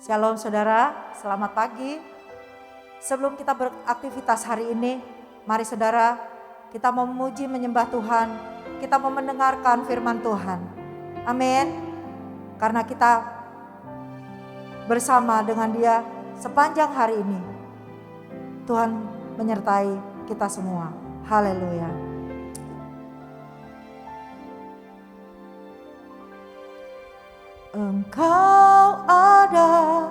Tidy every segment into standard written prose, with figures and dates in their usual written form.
Shalom saudara, selamat pagi. Sebelum kita beraktivitas hari ini, mari saudara kita mau memuji menyembah Tuhan. Kita mau mendengarkan firman Tuhan. Amin. Karena kita bersama dengan Dia sepanjang hari ini. Tuhan menyertai kita semua. Haleluya. Engkau ada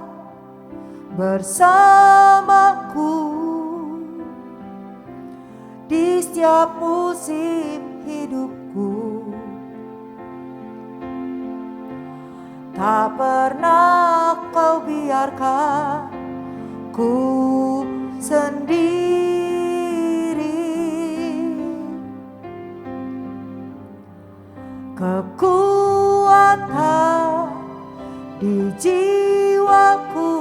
bersamaku di setiap musim hidupku. Tak pernah kau biarkan ku sendiri. Kekuatan di jiwaku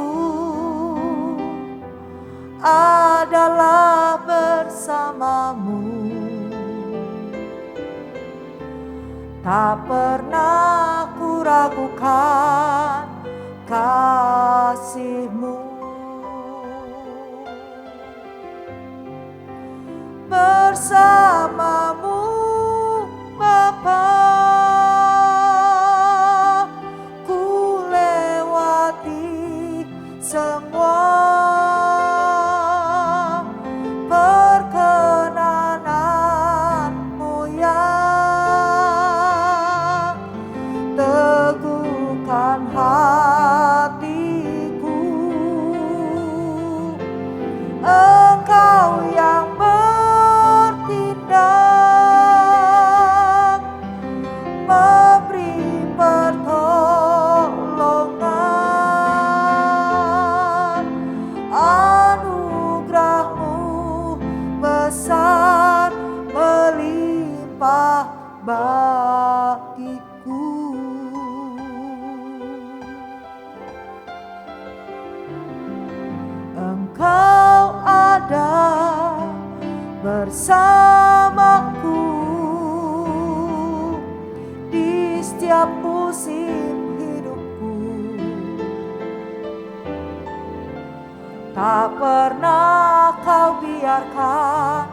adalah bersamamu. Tak pernah ku ragukan kasih-Mu. Bersamamu Bapa, ku lewati semua perkenanan-Mu yang teguhkan hatiku. Engkau yang bertindak, memberi pertolongan. Anugerah-Mu besar melimpah bagiku. Engkau ada bersamaku di setiap musim hidupku. Tak pernah kau biarkan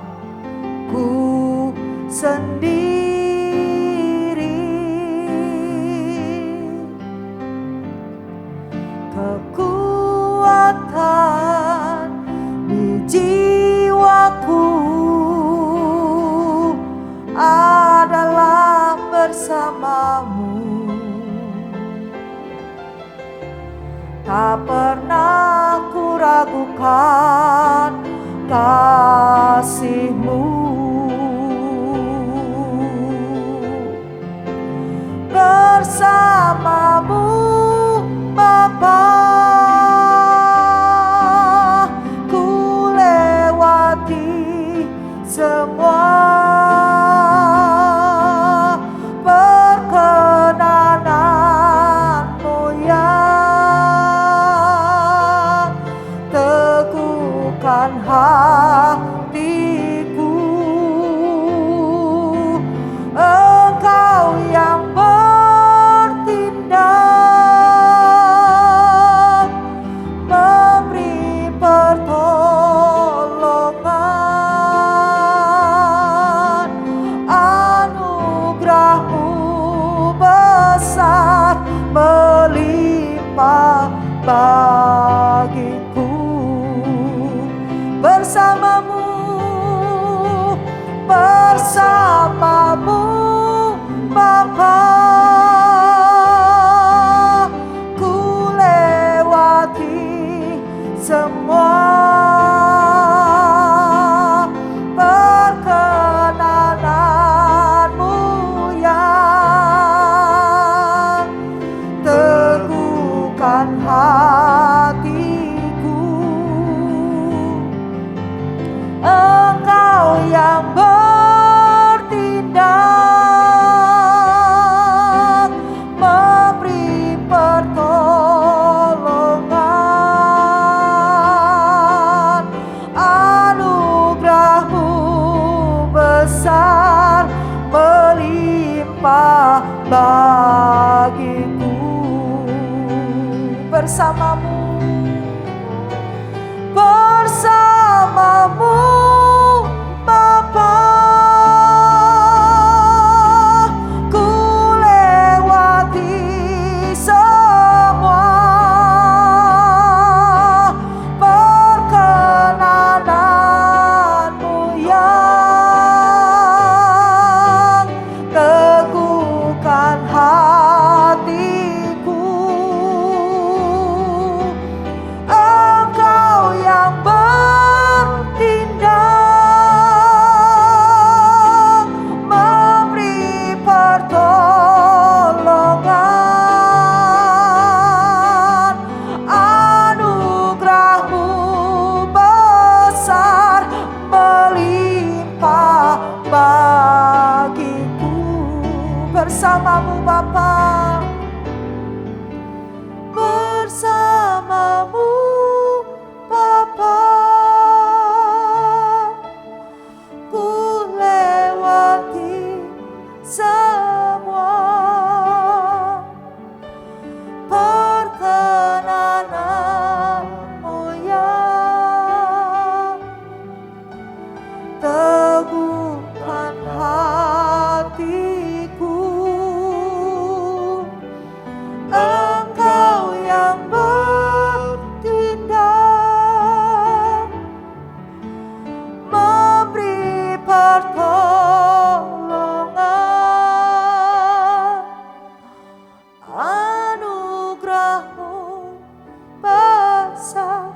ku sendiri. Kekuatan di jiwaku adalah bersamamu. Tak pernah ku ragukan kasih-Mu. Bersamamu Bapa, ku lewati semua perkenanan-Mu yang teguhkan hatiku. Engkau yang bertindak, memberi pertolongan. Anugerah-Mu besar melimpah bagiku. Bersamamu, bersamamu Bapa, ku lewati semua perkenanan-Mu yang teguhkan hatiku. Engkau yang bertindak, memberi pertolongan. Anugerah-Mu besar melimpah bagiku. bersamamu, bersamamu Bapa. Ku lewati semua perkenananmu yang teguhkan hatiku. Engkau yang bertindak, memberi pertolongan. Anugerah-Mu besar melimpah bagiku. Bersamamu Bapa, bersamamu Bapa. Ku lewati semua perkenananmu yang teguhkan hatiku. Engkau yang bertindak, memberi pertolongan. Anugerah-Mu besar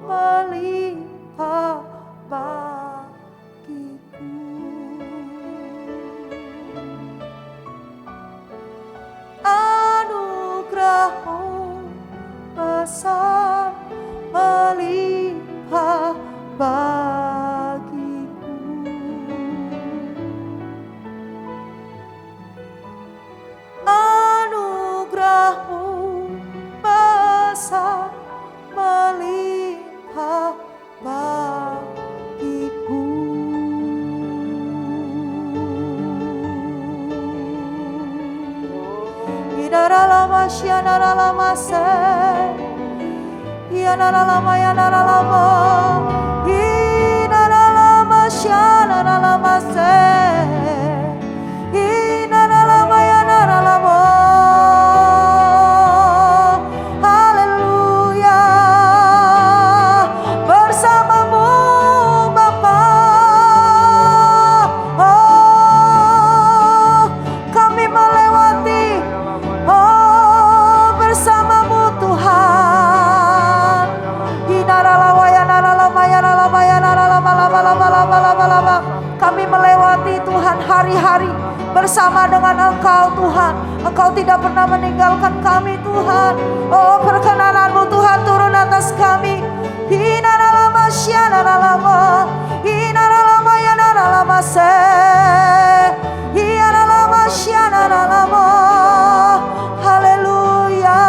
melimpah bagiku. Anugerah-Mu besar melimpah bagiku. Anugerah-Mu besar melimpah bagiku. Inaralama syanaralama se, yanaralama yanaralama, inaralama syanaralama se, inaralama yanaralama. Haleluya, bersamamu Bapa. Oh, kami melewati, oh, bersamamu Tuhan. Kami melewati Tuhan hari-hari bersama dengan Engkau Tuhan. Engkau tidak pernah meninggalkan kami Tuhan. Oh, perkenanan-Mu Tuhan turun atas kami. Hinaralama syanaralama, hinaralama yanaralama se, hinaralama syanaralama. Haleluya,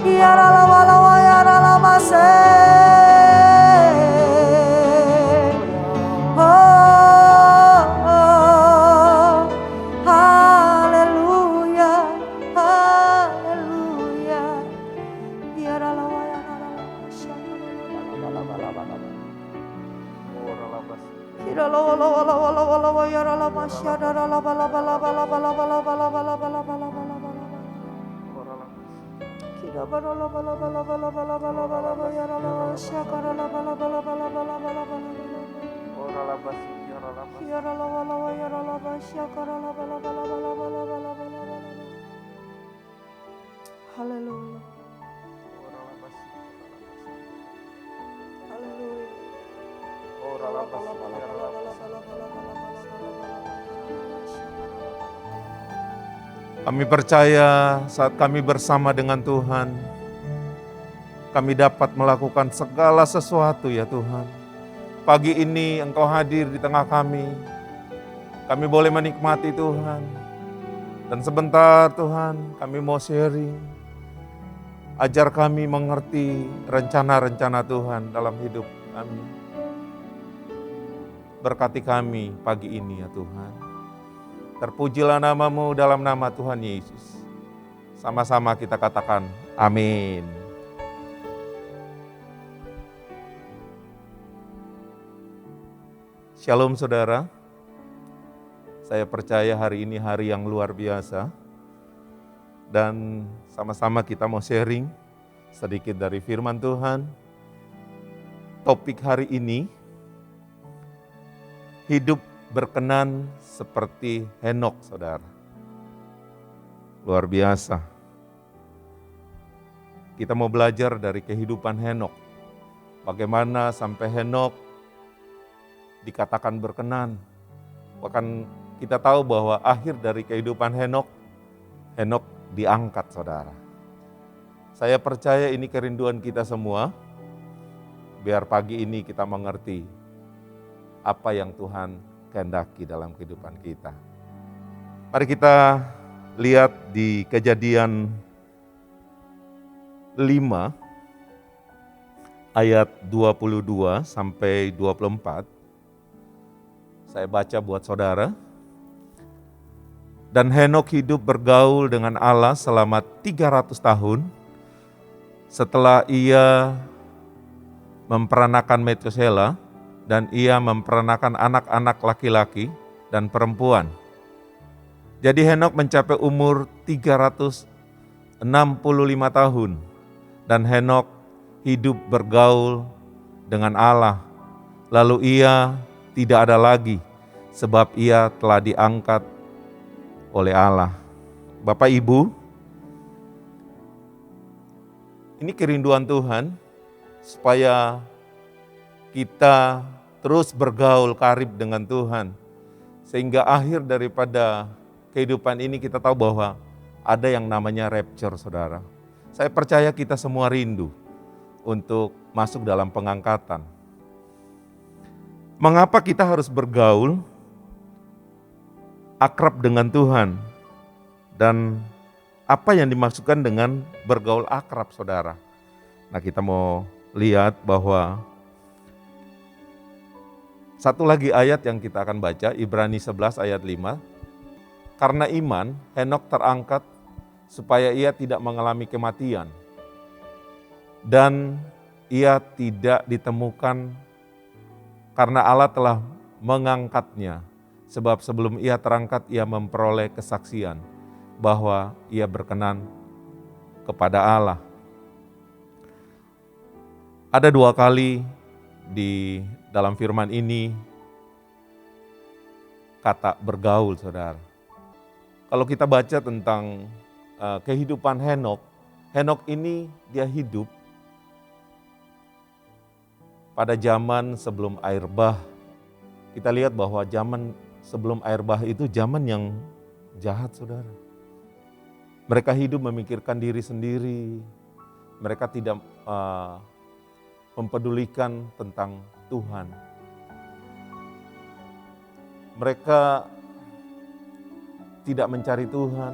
yaralama yaralama se. Haleluya. Kami percaya saat kami bersama dengan Tuhan, kami dapat melakukan segala sesuatu ya Tuhan. Pagi ini Engkau hadir di tengah kami boleh menikmati Tuhan. Dan sebentar Tuhan, kami mau sharing. Ajar kami mengerti rencana-rencana Tuhan dalam hidup kami. Berkati kami pagi ini ya Tuhan. Terpujilah nama-Mu dalam nama Tuhan Yesus. Sama-sama kita katakan amin. Shalom saudara, saya percaya hari ini hari yang luar biasa dan sama-sama kita mau sharing sedikit dari firman Tuhan. Topik hari ini, hidup berkenan seperti Henokh saudara. Luar biasa. Kita mau belajar dari kehidupan Henokh. Bagaimana sampai Henokh dikatakan berkenan. Bahkan kita tahu bahwa akhir dari kehidupan Henokh diangkat saudara. Saya percaya ini kerinduan kita semua, biar pagi ini kita mengerti apa yang Tuhan kehendaki dalam kehidupan kita. Mari kita lihat di Kejadian 5 ayat 22 sampai 24. Saya baca buat saudara. Dan Henokh hidup bergaul dengan Allah selama 300 tahun. Setelah ia memperanakan Metusela dan ia memperanakan anak-anak laki-laki dan perempuan. Jadi Henokh mencapai umur 365 tahun. Dan Henokh hidup bergaul dengan Allah. Lalu ia tidak ada lagi, sebab ia telah diangkat oleh Allah. Bapak Ibu, ini kerinduan Tuhan supaya kita terus bergaul karib dengan Tuhan. Sehingga akhir daripada kehidupan ini kita tahu bahwa ada yang namanya rapture saudara. Saya percaya kita semua rindu untuk masuk dalam pengangkatan. Mengapa kita harus bergaul akrab dengan Tuhan? Dan apa yang dimaksudkan dengan bergaul akrab saudara? Nah kita mau lihat bahwa satu lagi ayat yang kita akan baca, Ibrani 11 ayat 5. Karena iman, Henokh terangkat supaya ia tidak mengalami kematian. Dan ia tidak ditemukan karena Allah telah mengangkatnya, sebab sebelum ia terangkat ia memperoleh kesaksian bahwa ia berkenan kepada Allah. Ada 2 kali di dalam firman ini kata bergaul saudara. Kalau kita baca tentang kehidupan Henokh ini dia hidup pada zaman sebelum air bah. Kita lihat bahwa zaman sebelum air bah itu zaman yang jahat saudara. Mereka hidup memikirkan diri sendiri. Mereka tidak mempedulikan tentang Tuhan. Mereka tidak mencari Tuhan.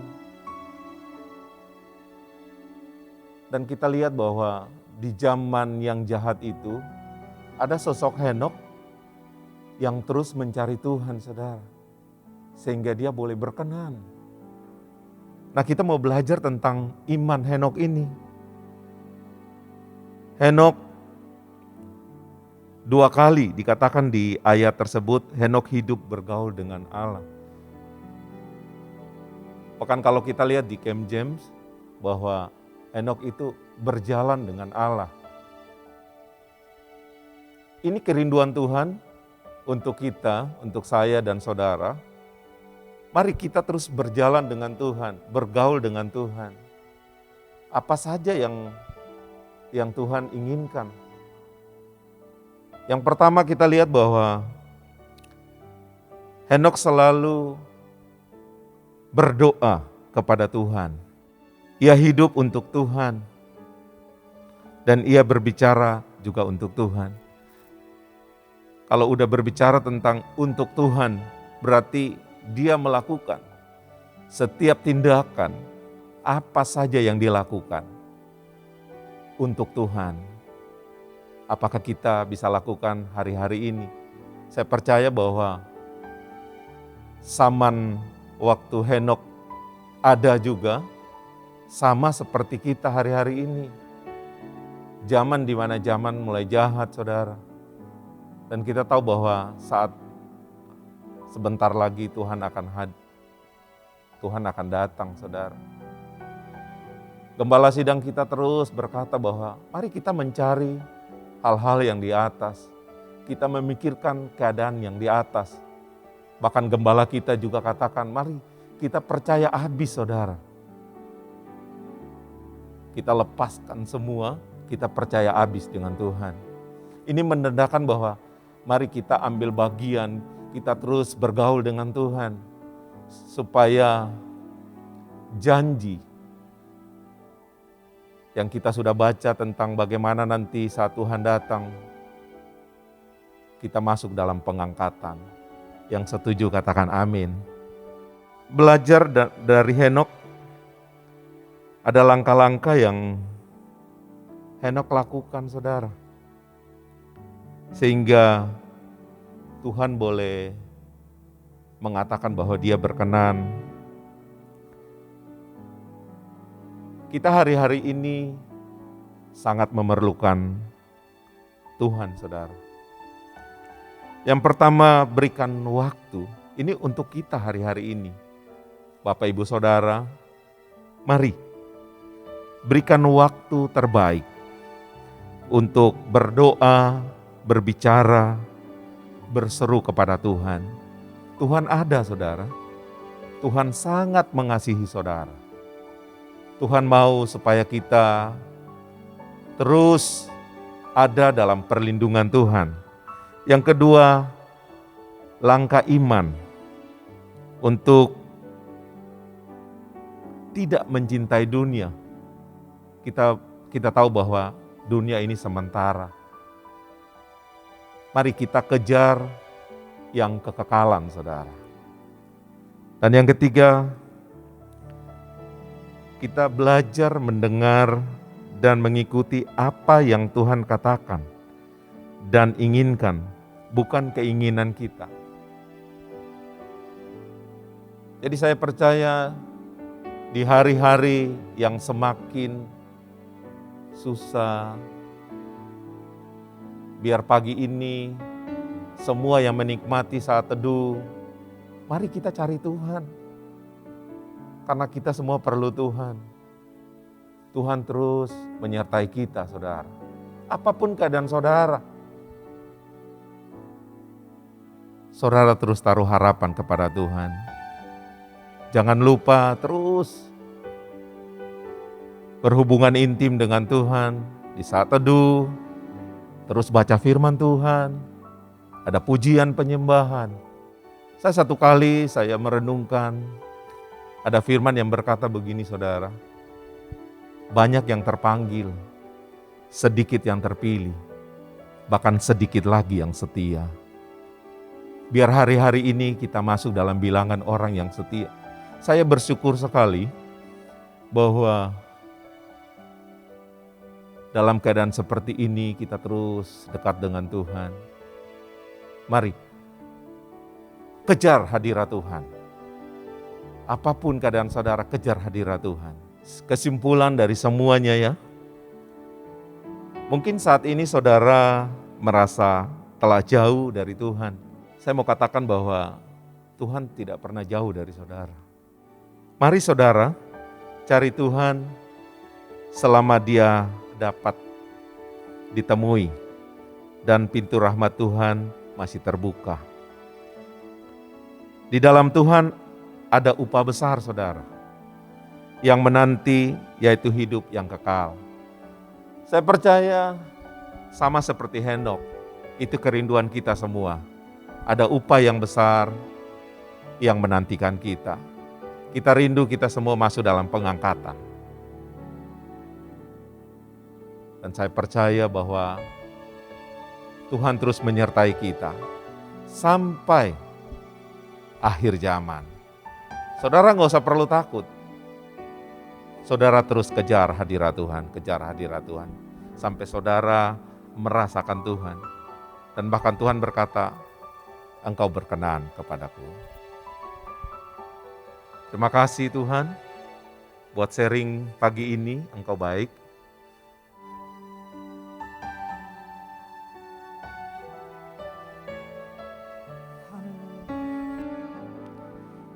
Dan kita lihat bahwa di zaman yang jahat itu, ada sosok Henokh yang terus mencari Tuhan saudara. Sehingga dia boleh berkenan. Nah kita mau belajar tentang iman Henokh ini. Henokh 2 kali dikatakan di ayat tersebut, Henokh hidup bergaul dengan Allah. Bahkan kalau kita lihat di King James, bahwa Henokh itu berjalan dengan Allah. Ini kerinduan Tuhan untuk kita, untuk saya dan saudara. Mari kita terus berjalan dengan Tuhan, bergaul dengan Tuhan. Apa saja yang Tuhan inginkan. Yang pertama kita lihat bahwa Henokh selalu berdoa kepada Tuhan. Ia hidup untuk Tuhan. Dan ia berbicara juga untuk Tuhan. Kalau udah berbicara tentang untuk Tuhan, berarti dia melakukan setiap tindakan, apa saja yang dilakukan untuk Tuhan. Apakah kita bisa lakukan hari-hari ini? Saya percaya bahwa zaman waktu Henokh ada juga, sama seperti kita hari-hari ini. Zaman di mana zaman mulai jahat, saudara. Dan kita tahu bahwa saat sebentar lagi Tuhan akan datang, saudara. Gembala sidang kita terus berkata bahwa mari kita mencari hal-hal yang di atas. Kita memikirkan keadaan yang di atas. Bahkan gembala kita juga katakan, mari kita percaya habis, saudara. Kita lepaskan semua, kita percaya habis dengan Tuhan. Ini menandakan bahwa mari kita ambil bagian, kita terus bergaul dengan Tuhan. Supaya janji yang kita sudah baca tentang bagaimana nanti saat Tuhan datang, kita masuk dalam pengangkatan. Yang setuju katakan amin. Belajar dari Henokh, ada langkah-langkah yang Henokh lakukan, saudara. Sehingga Tuhan boleh mengatakan bahwa dia berkenan. Kita hari-hari ini sangat memerlukan Tuhan, saudara. Yang pertama, berikan waktu. Ini untuk kita hari-hari ini. Bapak, Ibu, Saudara, mari berikan waktu terbaik untuk berdoa, berbicara, berseru kepada Tuhan. Tuhan ada, saudara. Tuhan sangat mengasihi saudara. Tuhan mau supaya kita terus ada dalam perlindungan Tuhan. Yang kedua, langkah iman untuk tidak mencintai dunia. Kita tahu bahwa dunia ini sementara. Mari kita kejar yang kekekalan, saudara. Dan yang ketiga, kita belajar mendengar dan mengikuti apa yang Tuhan katakan dan inginkan, bukan keinginan kita. Jadi saya percaya di hari-hari yang semakin susah, biar pagi ini semua yang menikmati saat teduh, mari kita cari Tuhan. Karena kita semua perlu Tuhan. Tuhan terus menyertai kita, saudara. Apapun keadaan saudara, saudara terus taruh harapan kepada Tuhan. Jangan lupa terus berhubungan intim dengan Tuhan di saat teduh. Terus baca firman Tuhan, ada pujian penyembahan. Satu kali saya merenungkan, ada firman yang berkata begini, saudara. Banyak yang terpanggil, sedikit yang terpilih, bahkan sedikit lagi yang setia. Biar hari-hari ini kita masuk dalam bilangan orang yang setia. Saya bersyukur sekali bahwa dalam keadaan seperti ini kita terus dekat dengan Tuhan. Mari kejar hadirat Tuhan. Apapun keadaan saudara, kejar hadirat Tuhan. Kesimpulan dari semuanya ya. Mungkin saat ini saudara merasa telah jauh dari Tuhan. Saya mau katakan bahwa Tuhan tidak pernah jauh dari saudara. Mari saudara cari Tuhan selama Dia dapat ditemui dan pintu rahmat Tuhan masih terbuka. Di dalam Tuhan ada upah besar, saudara, yang menanti, yaitu hidup yang kekal. Saya percaya sama seperti Henokh, itu kerinduan kita semua. Ada upah yang besar yang menantikan kita. Kita rindu kita semua masuk dalam pengangkatan. Dan saya percaya bahwa Tuhan terus menyertai kita sampai akhir zaman. Saudara gak usah perlu takut. Saudara terus kejar hadirat Tuhan, kejar hadirat Tuhan. Sampai saudara merasakan Tuhan. Dan bahkan Tuhan berkata, Engkau berkenan kepadaku. Terima kasih Tuhan. buat sharing pagi ini. Engkau baik.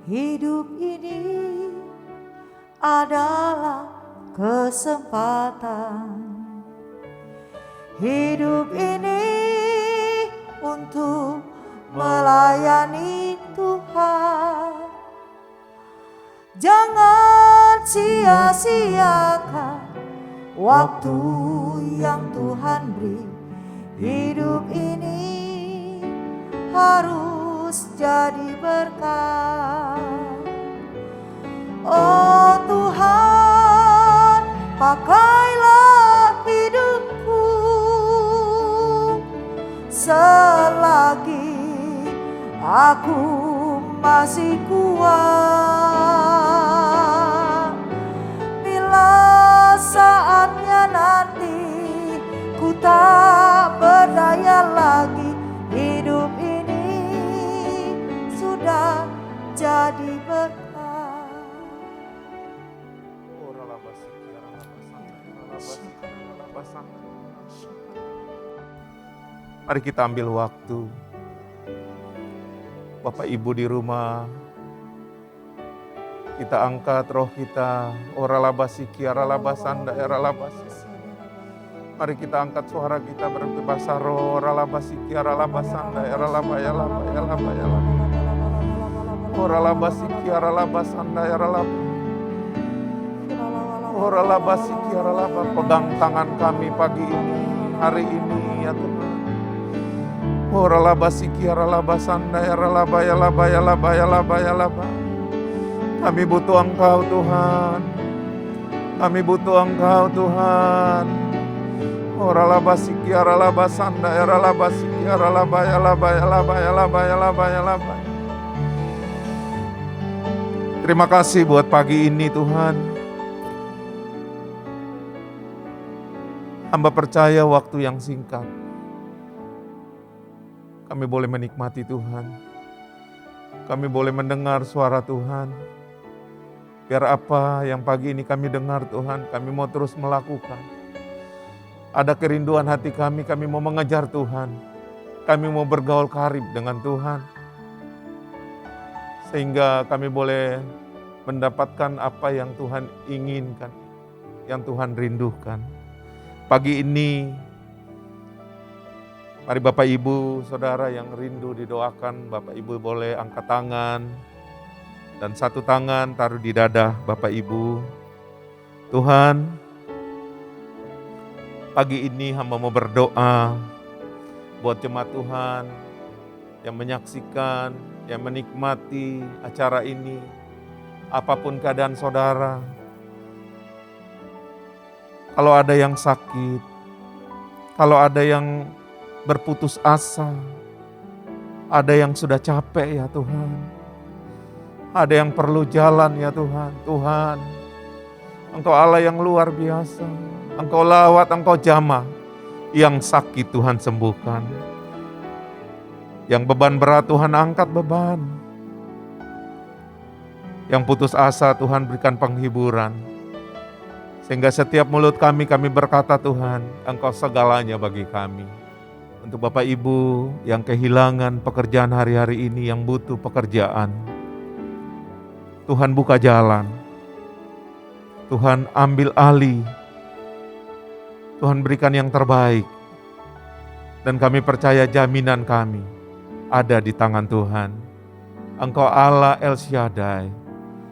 Hidup ini adalah kesempatan. Hidup ini untuk melayani Tuhan. Jangan sia-siakan waktu yang Tuhan beri. Hidup ini harus jadi berkat. Oh Tuhan, pakailah hidupku selagi aku masih kuat. Bila saatnya nanti ku tak berdaya lagi, hidup ini sudah jadi berkat. Mari kita ambil waktu. Bapak Ibu di rumah, kita angkat roh kita. Oralabasi kiaralabasanda eralabasi. Mari kita angkat suara kita berbahasa roh. Oralabasi kiaralabasanda eralabayalabayalabayalaba. Oralabasi kiaralabasanda eralaba. Oralabasi kiaralaba. Pegang tangan kami pagi ini, hari ini ya Tuhan. Oralabasi kiaralabasanda eralabayalabayalabayalaba. Kami butuh Engkau Tuhan. Kami butuh Engkau Tuhan. Oralabasi kiaralabasanda eralabasi kiaralabayalabayalabayalabayalaba. Terima kasih buat pagi ini Tuhan. Hamba percaya waktu yang singkat kami boleh menikmati Tuhan. Kami boleh mendengar suara Tuhan. Biar apa yang pagi ini kami dengar Tuhan, kami mau terus melakukan. Ada kerinduan hati kami mau mengejar Tuhan. Kami mau bergaul karib dengan Tuhan. Sehingga kami boleh mendapatkan apa yang Tuhan inginkan, yang Tuhan rindukan. Pagi ini, mari Bapak Ibu, Saudara yang rindu didoakan, Bapak Ibu boleh angkat tangan. Dan satu tangan taruh di dada Bapak Ibu. Tuhan, pagi ini hamba mau berdoa buat jemaat Tuhan yang menyaksikan, yang menikmati acara ini. Apapun keadaan saudara, kalau ada yang sakit, kalau ada yang berputus asa, ada yang sudah capek ya Tuhan, ada yang perlu jalan ya Tuhan. Tuhan, Engkau Allah yang luar biasa, Engkau lawat, Engkau jamah. Yang sakit Tuhan sembuhkan, yang beban berat Tuhan angkat beban, yang putus asa Tuhan berikan penghiburan. Sehingga setiap mulut kami berkata Tuhan, Engkau segalanya bagi kami. Untuk Bapak Ibu yang kehilangan pekerjaan hari-hari ini, yang butuh pekerjaan, Tuhan buka jalan, Tuhan ambil alih, Tuhan berikan yang terbaik. Dan kami percaya jaminan kami ada di tangan Tuhan. Engkau Allah El Shaddai,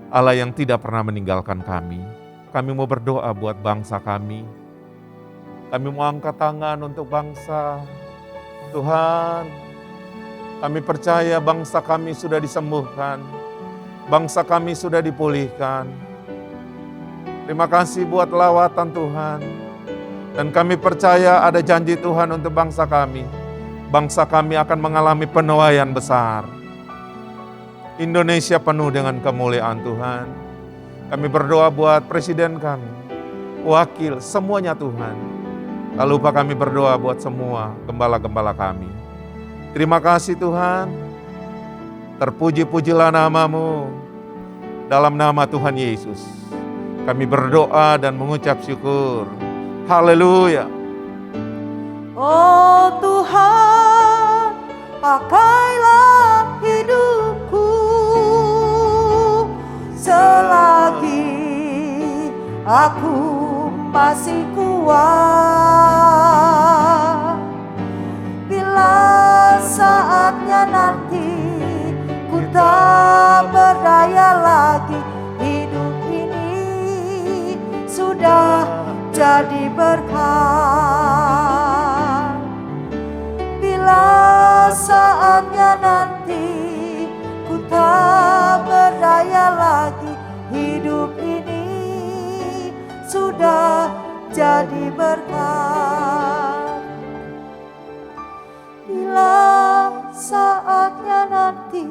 Allah yang tidak pernah meninggalkan kami. Kami mau berdoa buat bangsa kami. Kami mau angkat tangan untuk bangsa. Tuhan, kami percaya bangsa kami sudah disembuhkan. Bangsa kami sudah dipulihkan. Terima kasih buat lawatan Tuhan. Dan kami percaya ada janji Tuhan untuk bangsa kami. Bangsa kami akan mengalami penuaian besar. Indonesia penuh dengan kemuliaan Tuhan. Kami berdoa buat presiden kami, wakil, semuanya Tuhan. Tak lupa kami berdoa buat semua gembala-gembala kami. Terima kasih Tuhan. Terpuji-pujilah nama-Mu dalam nama Tuhan Yesus. Kami berdoa dan mengucap syukur. Haleluya. Oh Tuhan, pakailah hidupku selagi aku masih kuat. Bila saatnya nanti ku tak berdaya lagi, hidup ini sudah jadi berkat. Bila saatnya nanti ku tak berdaya lagi, hidup ini sudah jadi berkat. Bila saatnya nanti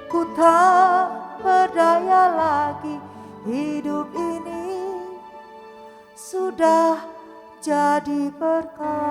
ku tak berdaya lagi, hidup ini sudah jadi berkat.